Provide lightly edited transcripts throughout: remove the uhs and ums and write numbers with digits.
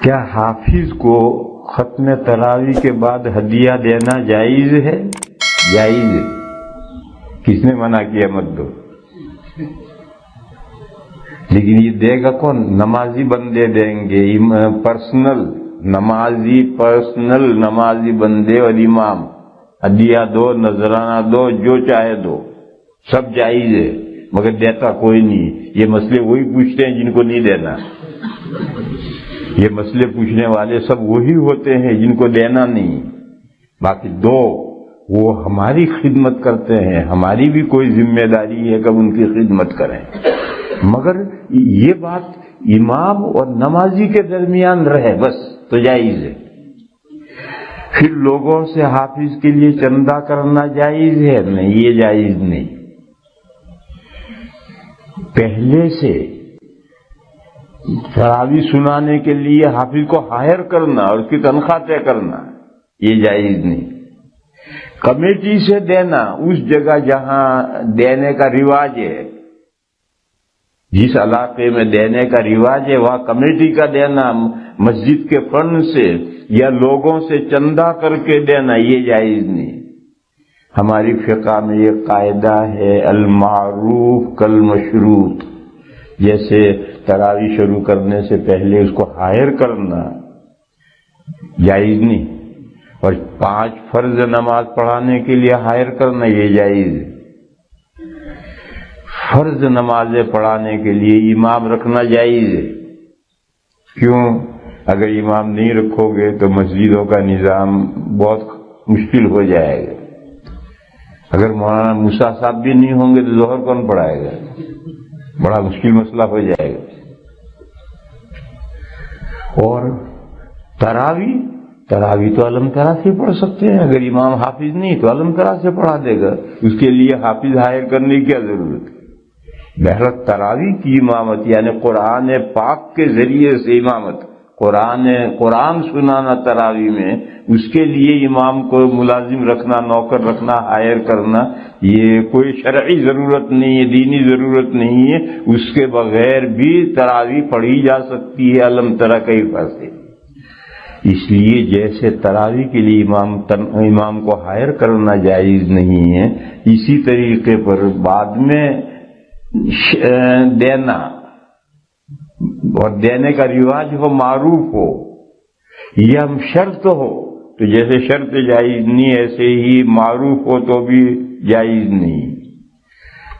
کیا حافظ کو ختم تراویح کے بعد ہدیہ دینا جائز ہے؟ جائز ہے۔ کس نے منع کیا مت دو؟ لیکن یہ دے گا کون؟ نمازی بندے دیں گے، پرسنل نمازی بندے اور امام۔ ہدیہ دو، نذرانہ دو، جو چاہے دو، سب جائز ہے، مگر دیتا کوئی نہیں۔ یہ مسئلے وہی پوچھتے ہیں جن کو نہیں دینا، یہ مسئلے پوچھنے والے سب وہی ہوتے ہیں جن کو دینا نہیں۔ باقی دو وہ ہماری خدمت کرتے ہیں، ہماری بھی کوئی ذمہ داری ہے کہ ان کی خدمت کریں، مگر یہ بات امام اور نمازی کے درمیان رہے بس تو جائز ہے۔ پھر لوگوں سے حافظ کے لیے چندہ کرنا جائز ہے؟ نہیں، یہ جائز نہیں۔ پہلے سے تراویح سنانے کے لیے حافظ کو ہائر کرنا اور اس کی تنخواہ طے کرنا، یہ جائز نہیں۔ کمیٹی سے دینا اس جگہ جہاں دینے کا رواج ہے، جس علاقے میں دینے کا رواج ہے وہاں کمیٹی کا دینا، مسجد کے فنڈ سے یا لوگوں سے چندہ کر کے دینا، یہ جائز نہیں۔ ہماری فقہ میں یہ قاعدہ ہے المعروف کالمشروط، جیسے تراویح شروع کرنے سے پہلے اس کو ہائر کرنا جائز نہیں، اور 5 فرض نماز پڑھانے کے لیے ہائر کرنا یہ جائز ہے۔ فرض نمازیں پڑھانے کے لیے امام رکھنا جائز ہے۔ کیوں؟ اگر امام نہیں رکھو گے تو مسجدوں کا نظام بہت مشکل ہو جائے گا۔ اگر مولانا موسیٰ صاحب بھی نہیں ہوں گے تو ظہر کون پڑھائے گا؟ بڑا مشکل مسئلہ ہو جائے گا۔ اور تراویح تو علم ترا سے پڑھ سکتے ہیں، اگر امام حافظ نہیں تو علم ترا سے پڑھا دے گا، اس کے لیے حافظ ہائر کرنے کی کیا ضرورت ہے؟ بہرحال تراویح کی امامت یعنی قرآن پاک کے ذریعے سے امامت، قرآن سنانا تراویح میں، اس کے لیے امام کو ملازم رکھنا، نوکر رکھنا، ہائر کرنا، یہ کوئی شرعی ضرورت نہیں ہے، دینی ضرورت نہیں ہے۔ اس کے بغیر بھی تراویح پڑھی جا سکتی ہے علم ترا کیفیت سے۔ اس لیے جیسے تراویح کے لیے امام کو ہائر کرنا جائز نہیں ہے، اسی طریقے پر بعد میں دینا اور دینے کا رواج ہو، معروف ہو یا شرط ہو، تو جیسے شرط جائز نہیں ایسے ہی معروف ہو تو بھی جائز نہیں۔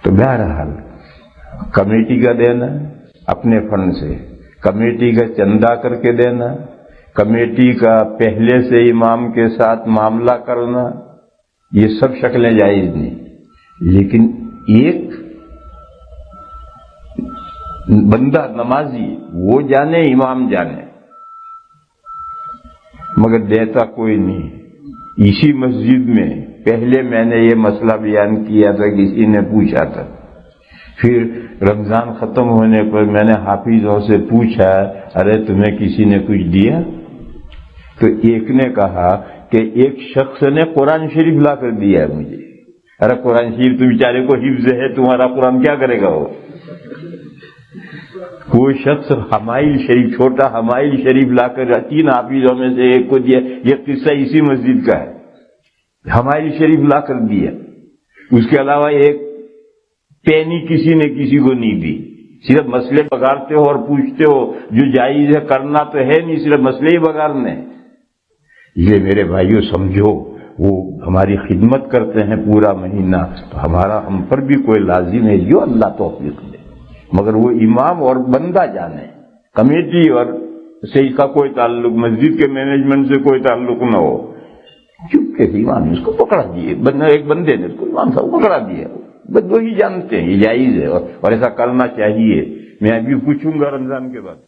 تو بہرحال کمیٹی کا دینا اپنے فنڈ سے، کمیٹی کا چندہ کر کے دینا، کمیٹی کا پہلے سے امام کے ساتھ معاملہ کرنا، یہ سب شکلیں جائز نہیں۔ لیکن ایک بندہ نمازی وہ جانے، امام جانے، مگر دیتا کوئی نہیں۔ اسی مسجد میں پہلے میں نے یہ مسئلہ بیان کیا تھا، کسی نے پوچھا تھا، پھر رمضان ختم ہونے پر میں نے حافظوں سے پوچھا ارے تمہیں کسی نے کچھ دیا؟ تو ایک نے کہا کہ ایک شخص نے قرآن شریف لا کر دیا ہے مجھے۔ ارے قرآن شریف تو بیچارے کو حفظ ہے، تمہارا قرآن کیا کرے گا وہ؟ کوئی شخص حمائل شریف، چھوٹا حمائل شریف لا کر 3 حافظوں میں سے ایک کو دیا، یہ قصہ اسی مسجد کا ہے، حمائل شریف لا کر دیا۔ اس کے علاوہ ایک پینی کسی نے کسی کو نہیں دی، صرف مسئلے بگاڑتے ہو اور پوچھتے ہو، جو جائز ہے کرنا تو ہے نہیں، صرف مسئلے ہی بگاڑنے۔ یہ میرے بھائیوں سمجھو، وہ ہماری خدمت کرتے ہیں پورا مہینہ، تو ہم پر بھی کوئی لازم ہے جو اللہ توفیق دے، مگر وہ امام اور بندہ جانے، کمیٹی اور سے اس کا کوئی تعلق، مسجد کے مینجمنٹ سے کوئی تعلق نہ ہو۔ چپکے امام نے اس کو پکڑا دیے، ایک بندے نے اس کو امام صاحب پکڑا دیا، بس وہی جانتے ہیں یہ جائز ہے اور ایسا کرنا چاہیے۔ میں ابھی پوچھوں گا رمضان کے بعد۔